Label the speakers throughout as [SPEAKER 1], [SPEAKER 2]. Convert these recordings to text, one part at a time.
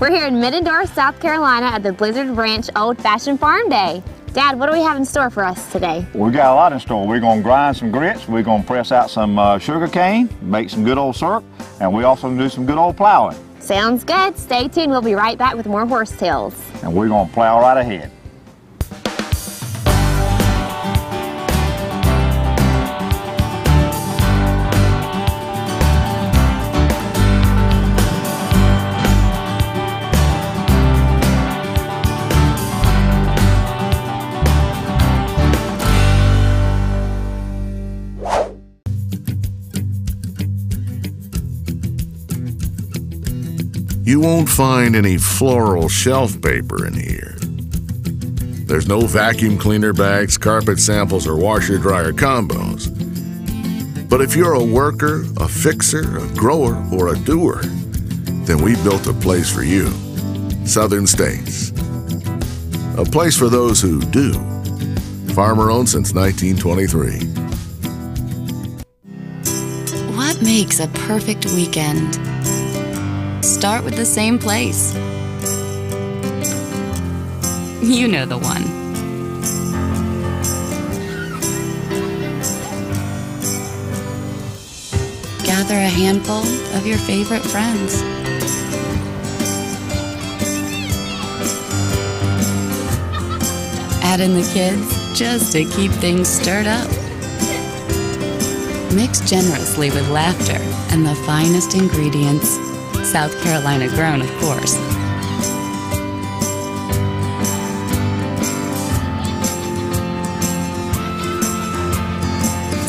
[SPEAKER 1] We're here in Middendorf, South Carolina at the Blizzard Branch Old Fashioned Farm Day. Dad, what do we have in store for us today?
[SPEAKER 2] We got a lot in store. We're going to grind some grits, we're going to press out some sugar cane, make some good old syrup, and we also do some good old plowing.
[SPEAKER 1] Sounds good. Stay tuned. We'll be right back with more horse tales.
[SPEAKER 2] And we're going to plow right ahead.
[SPEAKER 3] You won't find any floral shelf paper in here. There's no vacuum cleaner bags, carpet samples, or washer-dryer combos. But if you're a worker, a fixer, a grower, or a doer, then we built a place for you. Southern States. A place for those who do. Farmer-owned since 1923.
[SPEAKER 4] What makes a perfect weekend? Start with the same place. You know the one. Gather a handful of your favorite friends. Add in the kids just to keep things stirred up. Mix generously with laughter and the finest ingredients. South Carolina grown, of course.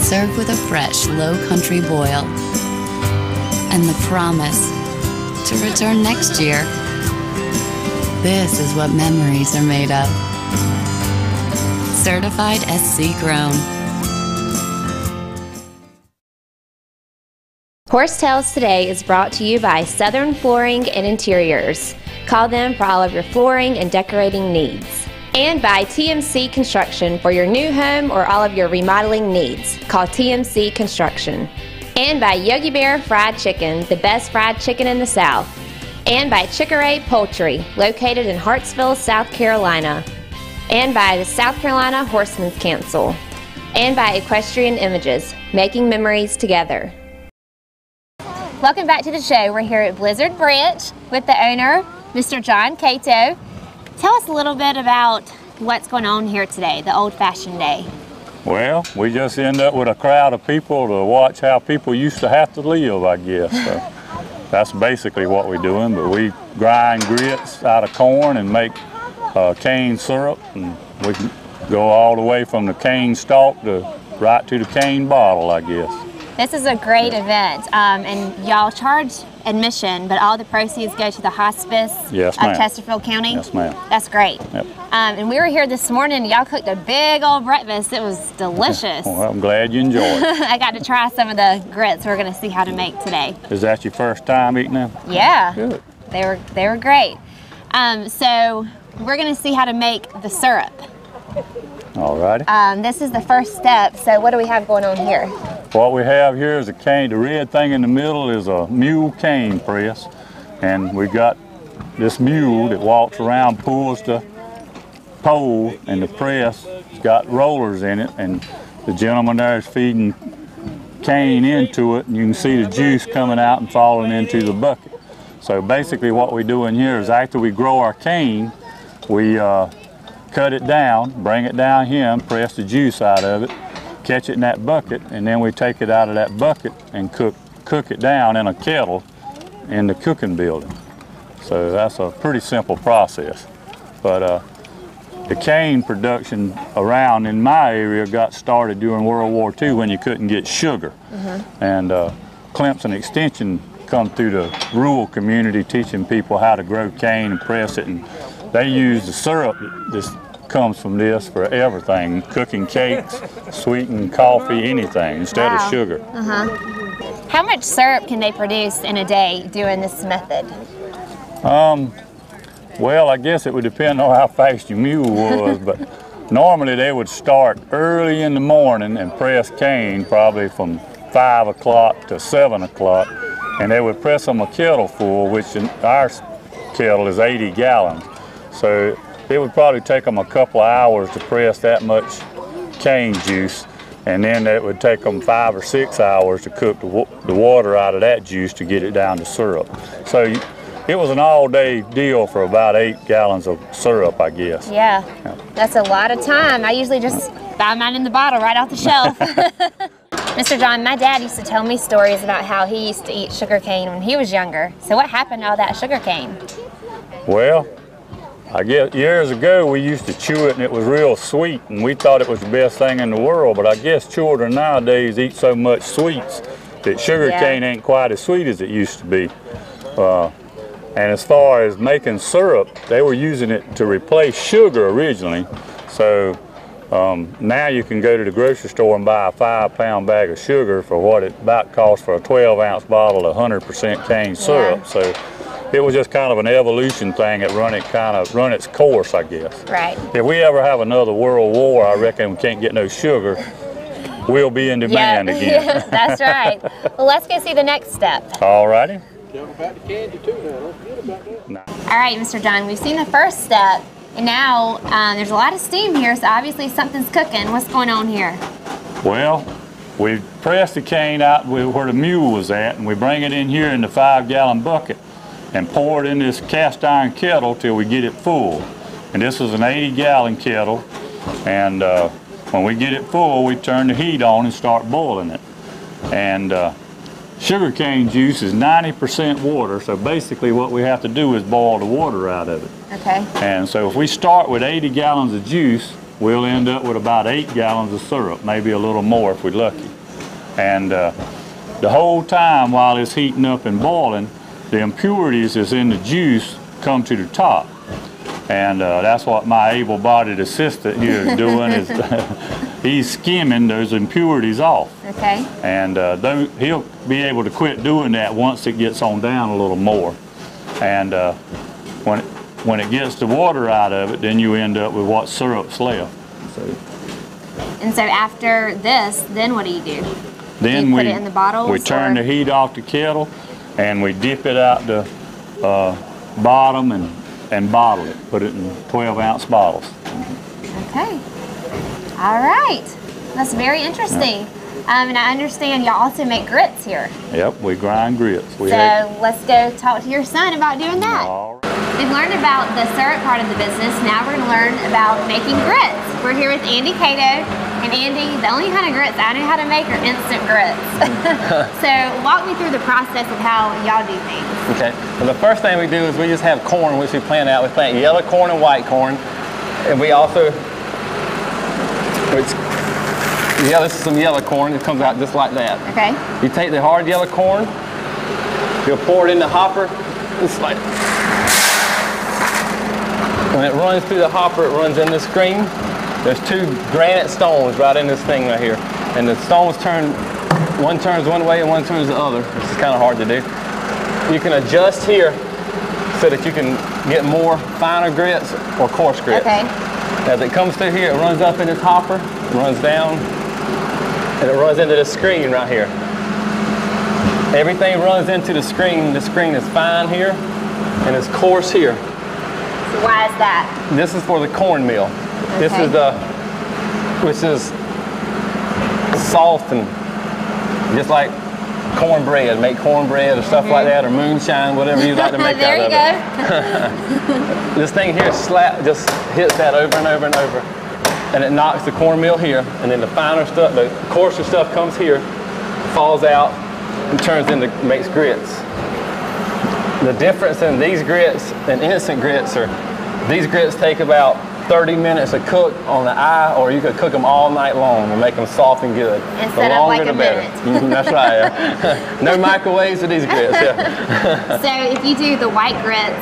[SPEAKER 4] Serve with a fresh, low country boil and the promise to return next year. This is what memories are made of. Certified SC grown.
[SPEAKER 1] Horse Tales today is brought to you by Southern Flooring and Interiors. Call them for all of your flooring and decorating needs. And by TMC Construction for your new home or all of your remodeling needs. Call TMC Construction. And by Yogi Bear Fried Chicken, the best fried chicken in the South. And by Chick-A-Ray Poultry, located in Hartsville, South Carolina. And by the South Carolina Horsemen's Council. And by Equestrian Images, making memories together. Welcome back to the show. We're here at Blizzard Branch with the owner, Mr. John Cato. Tell us a little bit about what's going on here today, the Old Fashioned Day.
[SPEAKER 5] Well, we just end up with a crowd of people to watch how people used to have to live, I guess. So that's basically what we're doing, but we grind grits out of corn and make cane syrup, and we can go all the way from the cane stalk to right to the cane bottle, I guess.
[SPEAKER 1] This is a great event, and y'all charge admission, but all the proceeds go to the hospice of Chesterfield County?
[SPEAKER 5] Yes, ma'am.
[SPEAKER 1] That's great.
[SPEAKER 5] Yep.
[SPEAKER 1] And we were here this morning, and y'all cooked a big old breakfast. It was delicious.
[SPEAKER 5] Well, I'm glad you enjoyed it.
[SPEAKER 1] I got to try some of the grits we're going to see how to make today.
[SPEAKER 5] Is that your first time eating them?
[SPEAKER 1] Yeah.
[SPEAKER 5] Good.
[SPEAKER 1] They were great. So we're going to see how to make the syrup.
[SPEAKER 5] All righty.
[SPEAKER 1] This is the first step, so what do we have going on here?
[SPEAKER 5] What we have here is a cane. The red thing in the middle is a mule cane press, and we got this mule that walks around, pulls the pole, and the press has got rollers in it, and the gentleman there is feeding cane into it, and you can see the juice coming out and falling into the bucket. So basically what we do in here is after we grow our cane, we cut it down, bring it down here, and press the juice out of it, catch it in that bucket, and then we take it out of that bucket and cook it down in a kettle in the cooking building. So that's a pretty simple process. But the cane production around in my area got started during World War II when you couldn't get sugar. And Clemson Extension come through the rural community teaching people how to grow cane and press it, and they use the syrup that comes from this for everything, cooking cakes, sweetened coffee, anything, instead of sugar.
[SPEAKER 1] How much syrup can they produce in a day doing this method?
[SPEAKER 5] Well, I guess it would depend on how fast your mule was, but normally they would start early in the morning and press cane probably from 5 o'clock to 7 o'clock, and they would press them a kettle full, which in our kettle is 80 gallons. So it would probably take them a couple of hours to press that much cane juice, and then it would take them 5 or 6 hours to cook the water out of that juice to get it down to syrup. So it was an all-day deal for about 8 gallons of syrup, I guess.
[SPEAKER 1] Yeah, that's a lot of time. I usually just buy mine in the bottle right off the shelf. Mr. John, my dad used to tell me stories about how he used to eat sugar cane when he was younger. So what happened to all that sugar cane?
[SPEAKER 5] Well, I guess years ago we used to chew it and it was real sweet, and we thought it was the best thing in the world, but I guess children nowadays eat so much sweets that sugar cane ain't quite as sweet as it used to be. And as far as making syrup, they were using it to replace sugar originally. So now you can go to the grocery store and buy a 5-pound bag of sugar for what it about costs for a 12-ounce bottle of 100% cane syrup.
[SPEAKER 1] Yeah.
[SPEAKER 5] So it was just kind of an evolution thing that run its course, I guess.
[SPEAKER 1] Right.
[SPEAKER 5] If we ever have another world war, I reckon we can't get no sugar, we'll be in demand again.
[SPEAKER 1] That's right. Well, let's go see the next step.
[SPEAKER 5] All righty.
[SPEAKER 1] All right, Mr. John, we've seen the first step, and now there's a lot of steam here, so obviously something's cooking. What's going on here?
[SPEAKER 5] Well, we press the cane out where the mule was at, and we bring it in here in the 5-gallon bucket and pour it in this cast iron kettle till we get it full. And this is an 80-gallon kettle, and when we get it full, we turn the heat on and start boiling it. And sugar cane juice is 90% water, so basically what we have to do is boil the water out of it.
[SPEAKER 1] Okay.
[SPEAKER 5] And so if we start with 80 gallons of juice, we'll end up with about 8 gallons of syrup, maybe a little more if we're lucky. And the whole time while it's heating up and boiling, the impurities that's in the juice come to the top. And that's what my able-bodied assistant here is doing, is he's skimming those impurities off.
[SPEAKER 1] Okay.
[SPEAKER 5] And he'll be able to quit doing that once it gets on down a little more. And when it gets the water out of it, then you end up with what syrup's left.
[SPEAKER 1] And so after this, then what do you do?
[SPEAKER 5] Then
[SPEAKER 1] you put it in the bottles?
[SPEAKER 5] We turn the heat off the kettle, and we dip it out the bottom and bottle it. Put it in 12-ounce bottles.
[SPEAKER 1] Okay. All right. That's very interesting. And I understand y'all also make grits here.
[SPEAKER 5] Yep, we grind grits.
[SPEAKER 1] So let's go talk to your son about doing that.
[SPEAKER 5] All right.
[SPEAKER 1] We've learned about the syrup part of the business. Now we're going to learn about making grits. We're here with Andy Cato. And Andy, the only kind of grits I know how to make are instant grits. So walk me through the process of how y'all do things.
[SPEAKER 6] Okay. Well, the first thing we do is we just have corn, which we plant out. We plant yellow corn and white corn. And we also, this is some yellow corn. It comes out just like that.
[SPEAKER 1] Okay.
[SPEAKER 6] You take the hard yellow corn, you'll pour it in the hopper, just like. When it runs through the hopper, it runs in the screen. There's 2 granite stones right in this thing right here. And the stones one turns one way and one turns the other. This is kind of hard to do. You can adjust here so that you can get more finer grits or coarse grits.
[SPEAKER 1] Okay.
[SPEAKER 6] As it comes through here, it runs up in this hopper, runs down, and it runs into the screen right here. Everything runs into the screen. The screen is fine here, and it's coarse here.
[SPEAKER 1] So why is that?
[SPEAKER 6] This is for the cornmeal.
[SPEAKER 1] Okay.
[SPEAKER 6] This is which is soft and just like cornbread. Make cornbread or stuff like that, or moonshine, whatever you like to make out of it.
[SPEAKER 1] There you go.
[SPEAKER 6] This thing here just hits that over and over and over, and it knocks the cornmeal here, and then the finer stuff, the coarser stuff comes here, falls out, and turns into, makes grits. The difference in these grits and instant grits are, these grits take about 30 minutes to cook on the eye, or you could cook them all night long and make them soft and good.
[SPEAKER 1] Instead of like a minute.
[SPEAKER 6] That's right, yeah. No microwaves with these grits, yeah.
[SPEAKER 1] So if you do the white grits,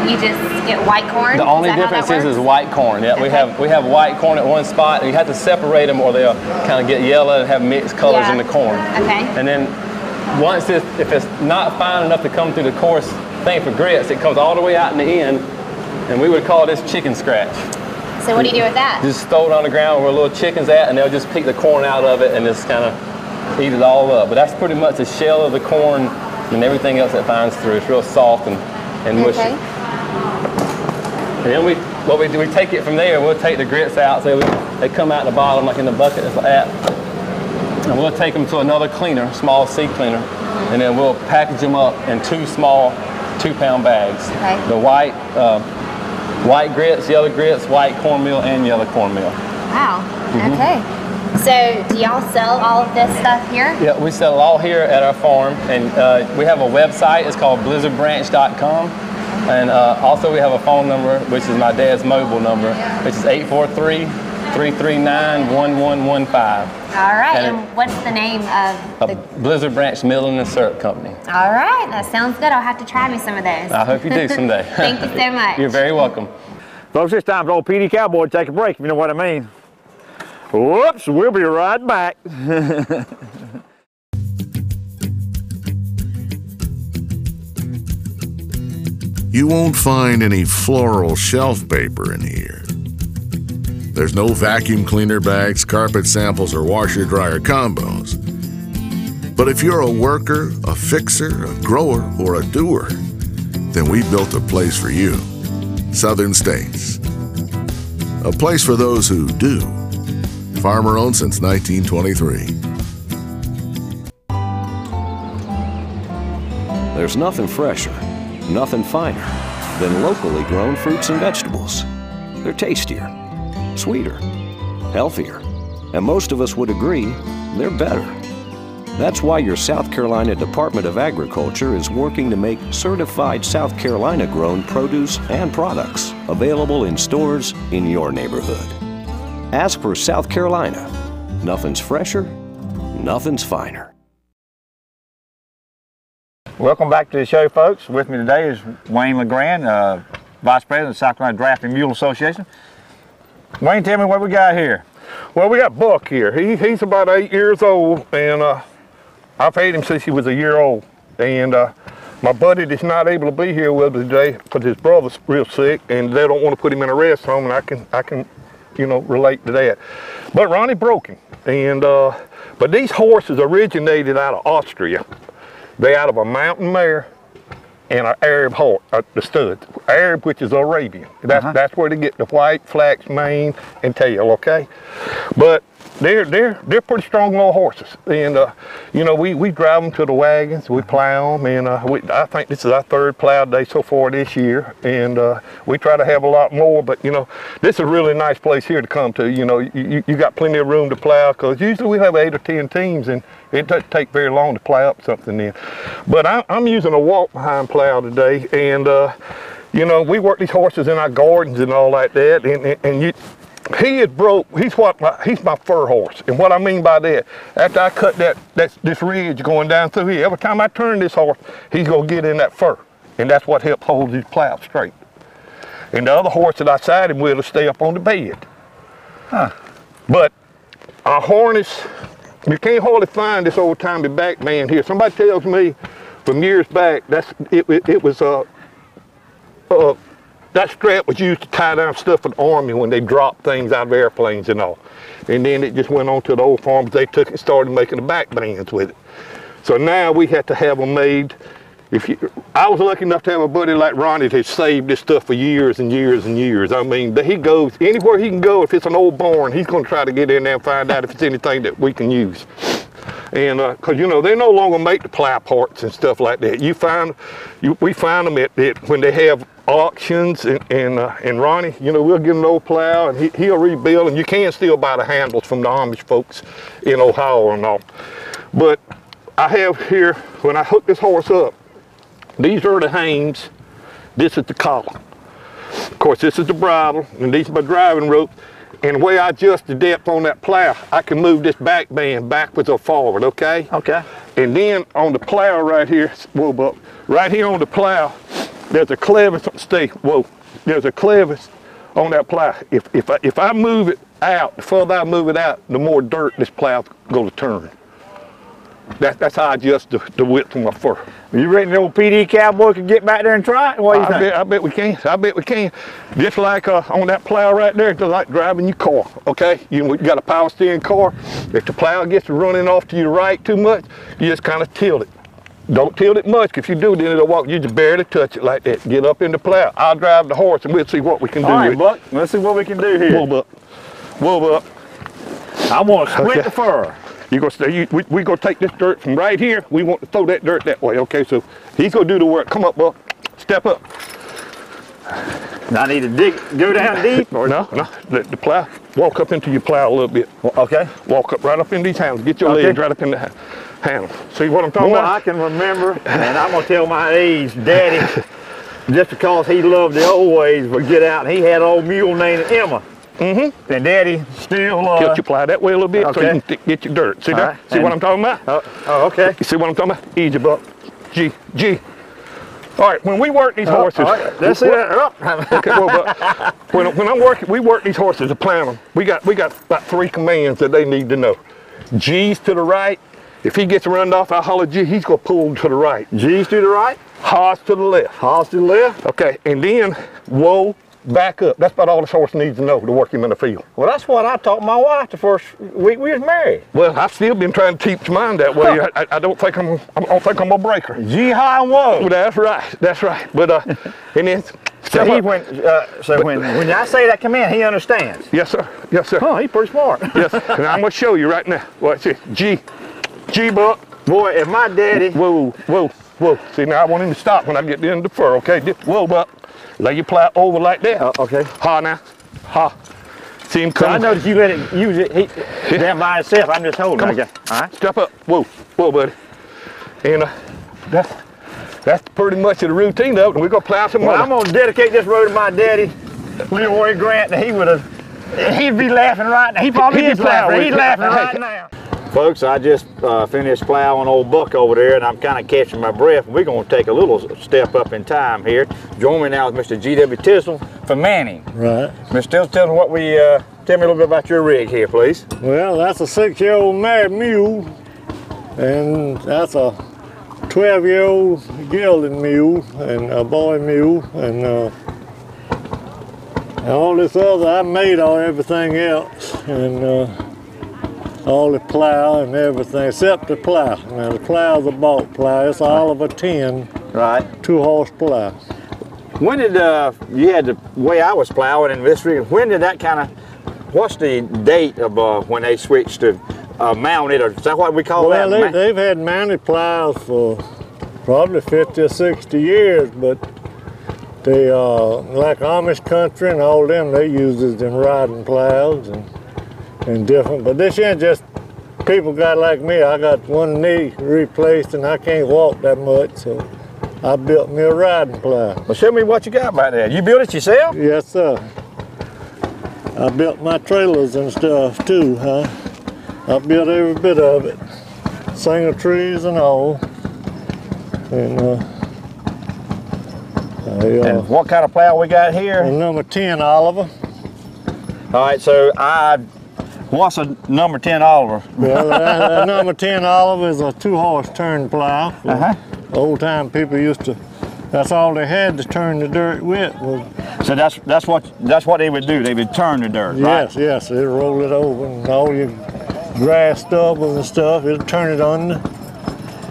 [SPEAKER 1] you just get white corn?
[SPEAKER 6] The only difference is white corn. Yeah,
[SPEAKER 1] Okay.
[SPEAKER 6] we have white corn at one spot. You have to separate them or they'll kind of get yellow and have mixed colors in the corn.
[SPEAKER 1] Okay.
[SPEAKER 6] And then once if it's not fine enough to come through the coarse thing for grits, it comes all the way out in the end, and we would call this chicken scratch.
[SPEAKER 1] So what do you do with that?
[SPEAKER 6] Just throw it on the ground where little chickens at, and they'll just pick the corn out of it and just kind of eat it all up. But that's pretty much the shell of the corn and everything else that finds through. It's real soft and mushy.
[SPEAKER 1] Okay.
[SPEAKER 6] And then what we do, we take it from there. We'll take the grits out. So they come out the bottom, like in the bucket, like that. And we'll take them to another cleaner, small seed cleaner, and then we'll package them up in 2 small 2-pound bags.
[SPEAKER 1] Okay.
[SPEAKER 6] The white grits, yellow grits, white cornmeal, and yellow cornmeal.
[SPEAKER 1] Wow. Okay. So do y'all sell all of this stuff here?
[SPEAKER 6] Yeah, we sell it all here at our farm, and we have a website. It's called blizzardbranch.com. And also we have a phone number, which is my dad's mobile number, which is 843-339-1115.
[SPEAKER 1] All right, and what's the name of the
[SPEAKER 6] Blizzard Branch Milling and Syrup Company.
[SPEAKER 1] All right, that sounds good. I'll have to try me some of those.
[SPEAKER 6] I hope you do someday.
[SPEAKER 1] Thank you so much.
[SPEAKER 6] You're very welcome.
[SPEAKER 2] Folks, it's time for old PD Cowboy to take a break, if you know what I mean. Whoops, we'll be right back.
[SPEAKER 3] You won't find any floral shelf paper in here. There's no vacuum cleaner bags, carpet samples, or washer dryer combos. But if you're a worker, a fixer, a grower, or a doer, then we built a place for you. Southern States. A place for those who do. Farmer owned since 1923.
[SPEAKER 7] There's nothing fresher, nothing finer than locally grown fruits and vegetables. They're tastier, sweeter, healthier, and most of us would agree they're better. That's why your South Carolina Department of Agriculture is working to make certified South Carolina grown produce and products available in stores in your neighborhood. As for South Carolina, nothing's fresher, nothing's finer.
[SPEAKER 2] Welcome back to the show, folks. With me today is Wayne LeGrand, Vice President of the South Carolina Drafting Mule Association. Wayne, tell me what we got here.
[SPEAKER 8] Well, we got Buck here. He's about 8 years old, and I've had him since he was a year old. And my buddy is not able to be here with us today because his brother's real sick, and they don't want to put him in a rest home, and I can, you know, relate to that. But Ronnie broke him, and but these horses originated out of Austria. They out of a mountain mare and an Arab horse, the studs. Arab, which is Arabian. That's where they get the white, flax mane and tail, okay? But they're pretty strong little horses. And, you know, we drive them to the wagons, we plow them, and I think this is our 3rd plow day so far this year. And we try to have a lot more, but, you know, this is a really nice place here to come to. You know, you got plenty of room to plow, because usually we have 8 or 10 teams, and it doesn't take very long to plow up something then. But I'm using a walk-behind plow today, and, you know, we work these horses in our gardens and all like that, and he is broke. He's my fur horse, and what I mean by that, after I cut this ridge going down through here, every time I turn this horse, he's gonna get in that fur, and that's what helps hold his plow straight. And the other horse that I side him with will stay up on the bed. But our harness, you can't hardly find this old-timey back band here. Somebody tells me from years back that strap was used to tie down stuff for the Army when they dropped things out of airplanes and all. And then it just went on to the old farms. They took it and started making the back bands with it. So now we have to have them made. I was lucky enough to have a buddy like Ronnie that has saved this stuff for years and years and years. I mean, he goes anywhere he can go. If it's an old barn, he's going to try to get in there and find out if it's anything that we can use. And because, you know, they no longer make the plow parts and stuff like that. We find them at when they have auctions, and Ronnie, you know, we'll give him an old plow, and he'll rebuild, and you can still buy the handles from the Amish folks in Ohio and all. But I have here, when I hook this horse up, these are the hames, this is the collar. Of course, this is the bridle, and these are my driving ropes. And the way I adjust the depth on that plow, I can move this back band backwards or forward, okay? Okay. And then on the plow right here, whoa, Buck, right here on the plow, there's a clevis, there's a clevis on that plow. If I move it out, the further I move it out, the more dirt this plow's going to turn. That's how I adjust the width of my fur.
[SPEAKER 2] You reckon the old PD Cowboy could get back there and try it? What do you think?
[SPEAKER 8] I bet we can. I bet we can. Just like on that plow right there, it's like driving your car, okay? You got a power steering car. If the plow gets running off to your right too much, you just kind of tilt it. Don't tilt it much. If you do, then it'll walk. You just barely touch it like that. Get up in the plow. I'll drive the horse and we'll see what we can do.
[SPEAKER 2] All right,
[SPEAKER 8] with
[SPEAKER 2] Buck, let's see what we can do here.
[SPEAKER 8] Move up. Move up.
[SPEAKER 2] I want to split
[SPEAKER 8] Okay.
[SPEAKER 2] the fur.
[SPEAKER 8] You're gonna stay, we gonna take this dirt from right here. We want to throw that dirt that way, okay? So he's gonna do the work. Come up, Buck. Step up.
[SPEAKER 2] Now I need to go down deep? Or
[SPEAKER 8] No, let the plow, walk up into your plow a little bit.
[SPEAKER 2] Okay.
[SPEAKER 8] Walk up right up in these handles. Get your
[SPEAKER 2] Okay.
[SPEAKER 8] legs right up in the handle. See what I'm talking
[SPEAKER 2] Boy,
[SPEAKER 8] about?
[SPEAKER 2] I can remember, and I'm gonna tell my age, Daddy, just because he loved the old ways, would get out and he had an old mule named Emma. Mm-hmm. And Daddy still
[SPEAKER 8] Tilt your plow that way a little bit so
[SPEAKER 2] Okay.
[SPEAKER 8] you can get your dirt. See that?
[SPEAKER 2] right.
[SPEAKER 8] See what I'm talking about?
[SPEAKER 2] Oh, okay.
[SPEAKER 8] You see what I'm talking about? Easy, Buck. G. All right, when we work these horses.
[SPEAKER 2] All right. Let's see that.
[SPEAKER 8] Okay, well, but when I'm working, we work these horses to plan them. We got about 3 commands that they need to know. G's to the right. If he gets run off, I holler G, he's gonna pull to the right.
[SPEAKER 2] G's to the right,
[SPEAKER 8] Ha's to the left.
[SPEAKER 2] Ha's to the left.
[SPEAKER 8] Okay, and then whoa, back up. That's about all this horse needs to know to work him in the field.
[SPEAKER 2] Well, that's what I taught my wife the first week we was married.
[SPEAKER 8] Well, I've still been trying to teach mine that way. I don't think I don't think I'm gonna break her.
[SPEAKER 2] G, high, and whoa.
[SPEAKER 8] Well, that's right. That's right. But and then
[SPEAKER 2] So when I say that command, he understands.
[SPEAKER 8] yes, sir. Yes, sir.
[SPEAKER 2] Oh, he's pretty smart.
[SPEAKER 8] Yes, and I'm gonna show you right now. Watch this. G, Buck.
[SPEAKER 2] Boy, if my daddy.
[SPEAKER 8] Whoa. See, now I want him to stop when I get into the fur, okay? Whoa, Buck. Lay your plow over like that.
[SPEAKER 2] Okay.
[SPEAKER 8] Ha now. Ha. See him
[SPEAKER 2] So I
[SPEAKER 8] coming.
[SPEAKER 2] noticed you let it use it. He down by himself. I'm just holding.
[SPEAKER 8] Come
[SPEAKER 2] Okay.
[SPEAKER 8] on.
[SPEAKER 2] All right.
[SPEAKER 8] Step up. Whoa, buddy. And that's pretty much the routine of it. We're gonna plow some
[SPEAKER 2] Well,
[SPEAKER 8] more.
[SPEAKER 2] I'm gonna dedicate this road to my daddy, Leroy Grant. And he'd be laughing right now. He probably
[SPEAKER 8] He'd be
[SPEAKER 2] is laughing.
[SPEAKER 8] plowing.
[SPEAKER 2] He's laughing right now. Folks, I just finished plowing old Buck over there, and I'm kind of catching my breath. We're going to take a little step up in time here. Join me now with Mr. G.W. Tisdall from Manning.
[SPEAKER 9] Right.
[SPEAKER 2] Mr. Tisdall, tell me tell me a little bit about your rig here, please.
[SPEAKER 9] Well, that's a 6-year-old mare mule, and that's a 12-year-old gelding mule, and a boy mule, and all this other. I made everything else, and all the plow and everything, except the plow. Now the plow's a bulk plow. It's Oliver 10,
[SPEAKER 2] Right.
[SPEAKER 9] 2-horse plow.
[SPEAKER 2] When did you had the way I was plowing in this rig? When did that kind of? What's the date of when they switched to mounted, or is that what we call
[SPEAKER 9] Well,
[SPEAKER 2] that?
[SPEAKER 9] they've had mounted plows for probably 50 or 60 years, but they like Amish country and all them, they use it in riding plows and different. But this ain't just people got like me. I got one knee replaced and I can't walk that much, so I built me a riding plow.
[SPEAKER 2] Well, show me what you got back there. You built it yourself?
[SPEAKER 9] Yes, sir. I built my trailers and stuff too, huh? I built every bit of it, single trees and all. And
[SPEAKER 2] And what kind of plow we got here?
[SPEAKER 9] number 10 Oliver.
[SPEAKER 2] All right, so what's a number 10 Oliver?
[SPEAKER 9] Well, number 10 Oliver is a 2-horse turn plow. Old time people used to. That's all they had to turn the dirt with.
[SPEAKER 2] So that's what they would do. They would turn the dirt, right?
[SPEAKER 9] Yes. They'd roll it over and all your grass stubble and stuff. It'd turn it under.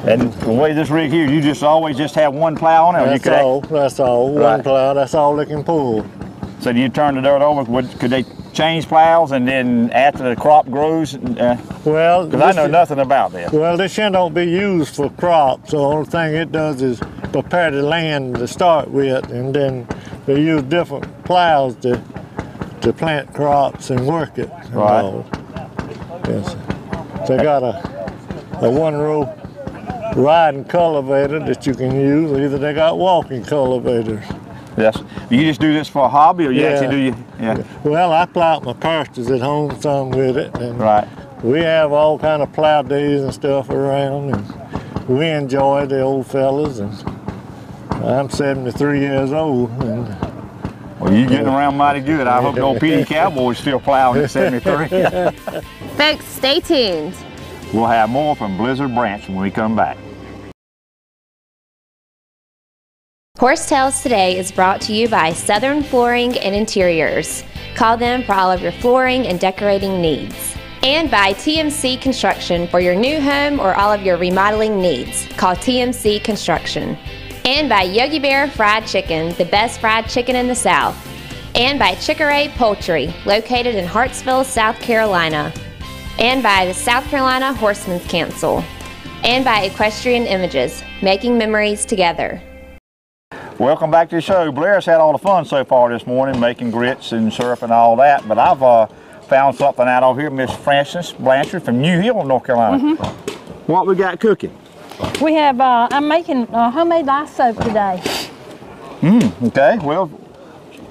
[SPEAKER 2] And the way this rig here, you just always have one plow on it.
[SPEAKER 9] That's all.
[SPEAKER 2] Right.
[SPEAKER 9] One plow. That's all they can pull.
[SPEAKER 2] So you turn the dirt over. Could they change plows and then after the crop grows?
[SPEAKER 9] Well,
[SPEAKER 2] because I know nothing about this.
[SPEAKER 9] Well, this shit don't be used for crops. The only thing it does is prepare the land to start with, and then they use different plows to plant crops and work it.
[SPEAKER 2] Right.
[SPEAKER 9] Yes. They got a 1-row riding cultivator that you can use. Either they got walking cultivators.
[SPEAKER 2] Yes. You just do this for a hobby, or you actually do you? Yeah.
[SPEAKER 9] Well, I plow my pastures at home some with it, and
[SPEAKER 2] Right.
[SPEAKER 9] we have all kind of plow days and stuff around, and we enjoy the old fellas. And I'm 73 years old, and
[SPEAKER 2] Well, you're getting around mighty good. I hope the old PD Cowboy's still plowing at 73.
[SPEAKER 1] Folks, stay tuned.
[SPEAKER 2] We'll have more from Blizzard Branch when we come back.
[SPEAKER 1] Horse Tales Today is brought to you by Southern Flooring and Interiors. Call them for all of your flooring and decorating needs. And by TMC Construction for your new home or all of your remodeling needs. Call TMC Construction. And by Yogi Bear Fried Chicken, the best fried chicken in the South. And by Chick-A-Ray Poultry, located in Hartsville, South Carolina. And by the South Carolina Horsemen's Council. And by Equestrian Images, making memories together.
[SPEAKER 2] Welcome back to the show. Blair's had all the fun so far this morning, making grits and syrup and all that, but I've found something out over here, Miss Frances Blanchard from New Hill, North Carolina. What we got cooking?
[SPEAKER 10] We have, I'm making homemade lye soap today.
[SPEAKER 2] Okay, well,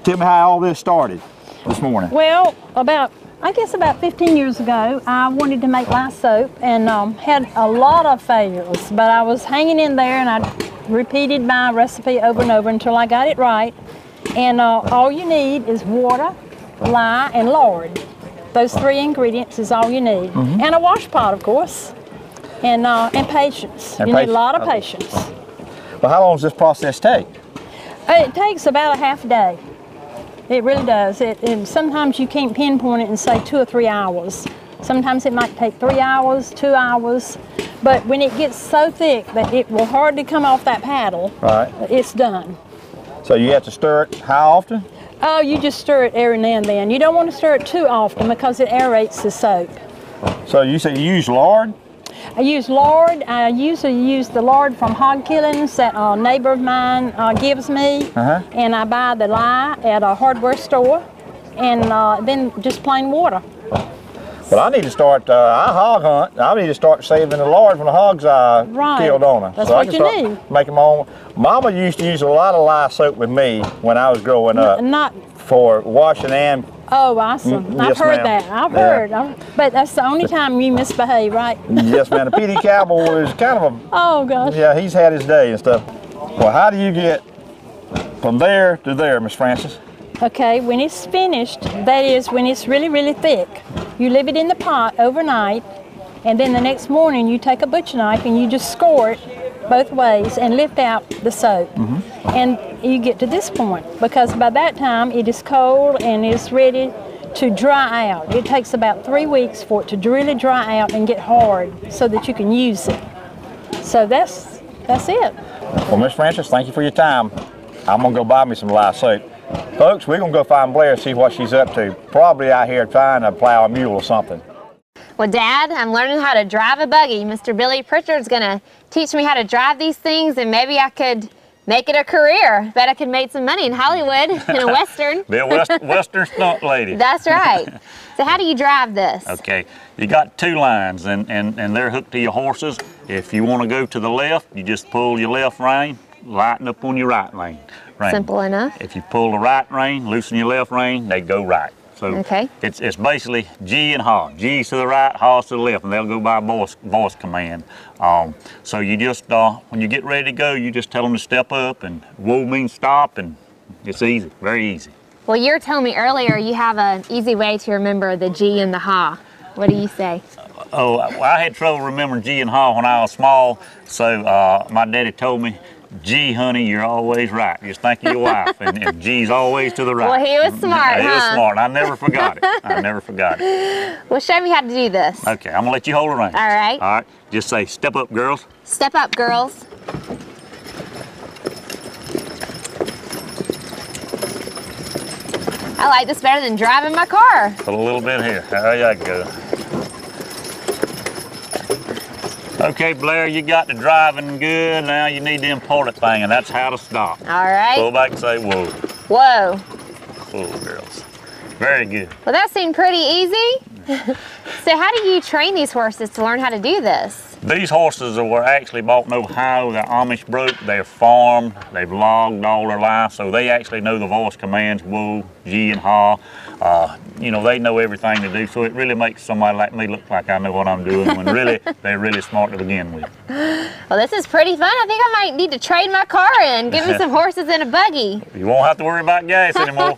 [SPEAKER 2] tell me how all this started this morning.
[SPEAKER 10] Well, I guess about 15 years ago, I wanted to make lye soap and had a lot of failures, but I was hanging in there and I repeated my recipe over and over until I got it right. And all you need is water, lye, and lard. Those 3 ingredients is all you need. And a wash pot, of course, and patience. You need a lot of patience.
[SPEAKER 2] Well, how long does this process take?
[SPEAKER 10] It takes about a half a day. It really does. And sometimes you can't pinpoint it and say 2 or 3 hours. Sometimes it might take 3 hours, 2 hours. But when it gets so thick that it will hardly come off that paddle, it's done.
[SPEAKER 2] So you have to stir it how often?
[SPEAKER 10] Oh, you just stir it every now and then. You don't want to stir it too often because it aerates the soap.
[SPEAKER 2] So you say you use lard?
[SPEAKER 10] I use lard. I usually use the lard from hog killings that a neighbor of mine gives me. And I buy the lye at a hardware store and then just plain water.
[SPEAKER 2] Well, I need to start, I hog hunt. I need to start saving the lard from the hogs I killed on her.
[SPEAKER 10] That's
[SPEAKER 2] so
[SPEAKER 10] what
[SPEAKER 2] I can
[SPEAKER 10] you need.
[SPEAKER 2] Making my own. Mama used to use a lot of lye soap with me when I was growing up. For washing and...
[SPEAKER 10] Oh, awesome. I've heard that. I've heard. But that's the only time you misbehave, right?
[SPEAKER 2] Yes, man. The PD Cowboy is kind of a...
[SPEAKER 10] Oh, gosh.
[SPEAKER 2] Yeah, he's had his day and stuff. Well, how do you get from there to there, Miss Frances?
[SPEAKER 10] Okay, when it's finished, that is when it's really, really thick, you leave it in the pot overnight, and then the next morning you take a butcher knife and you just score it both ways and lift out the soap. And you get to this point, because by that time it is cold and it's ready to dry out. It takes about 3 weeks for it to really dry out and get hard so that you can use it. So that's it.
[SPEAKER 2] Well, Miss Frances, thank you for your time. I'm gonna go buy me some lye soap. Folks, we're gonna go find Blair and see what she's up to. Probably out here trying to plow a mule or something.
[SPEAKER 1] Well, Dad, I'm learning how to drive a buggy. Mr. Billy Pritchard's gonna teach me how to drive these things, and maybe I could make it a career. Bet I could make some money in Hollywood in a Western.
[SPEAKER 5] Be a Western stunt lady.
[SPEAKER 1] That's right. So how do you drive this?
[SPEAKER 5] Okay, you got 2 lines and they're hooked to your horses. If you want to go to the left, you just pull your left rein, lighten up on your right rein.
[SPEAKER 1] Simple enough.
[SPEAKER 5] If you pull the right rein, loosen your left rein, they go right. So
[SPEAKER 1] okay.
[SPEAKER 5] It's basically G and Ha. G's to the right, Ha's to the left, and they'll go by voice command. So you just, when you get ready to go, you just tell them to step up, and whoa means stop, and it's easy, very easy.
[SPEAKER 1] Well, you were telling me earlier you have an easy way to remember the G and the Ha. What do you say?
[SPEAKER 5] Oh, well, I had trouble remembering G and Ha when I was small, so my daddy told me, G, honey, you're always right. Just think of your wife, and G's always to the right.
[SPEAKER 1] Well, he was smart,
[SPEAKER 5] He was smart. I never forgot it. I never forgot it.
[SPEAKER 1] Well, show me how to do this.
[SPEAKER 5] Okay, I'm gonna let you hold the reins.
[SPEAKER 1] All right.
[SPEAKER 5] All right. Just say, step up, girls.
[SPEAKER 1] Step up, girls. I like this better than driving my car.
[SPEAKER 5] Put a little bit here. There you go. Okay, Blair, you got the driving good. Now you need the important thing, and that's how to stop.
[SPEAKER 1] All right.
[SPEAKER 5] Pull back and say, whoa.
[SPEAKER 1] Whoa.
[SPEAKER 5] Whoa, girls. Very good.
[SPEAKER 1] Well, that seemed pretty easy. So how do you train these horses to learn how to do this?
[SPEAKER 5] These horses were actually bought in Ohio. They're Amish broke. They're farmed. They've logged all their life, so they actually know the voice commands, whoa, G, and Ha. You know, they know everything to do, so it really makes somebody like me look like I know what I'm doing when really they're really smart to begin with.
[SPEAKER 1] Well, this is pretty fun. I think I might need to trade my car in. Give me some horses and a buggy.
[SPEAKER 5] You won't have to worry about gas anymore.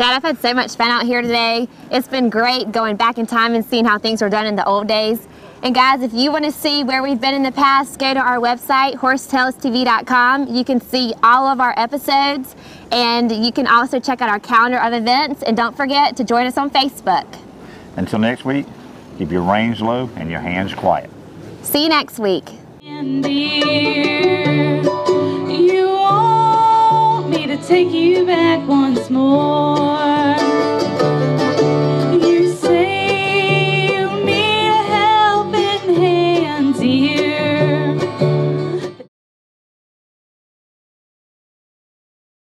[SPEAKER 1] Dad, I've had so much fun out here today. It's been great going back in time and seeing how things were done in the old days. And guys, if you want to see where we've been in the past, go to our website, HorsetailsTV.com. You can see all of our episodes, and you can also check out our calendar of events. And don't forget to join us on Facebook.
[SPEAKER 2] Until next week, keep your reins low and your hands quiet.
[SPEAKER 1] See you next week.
[SPEAKER 11] And dear, you want me to take you back once more.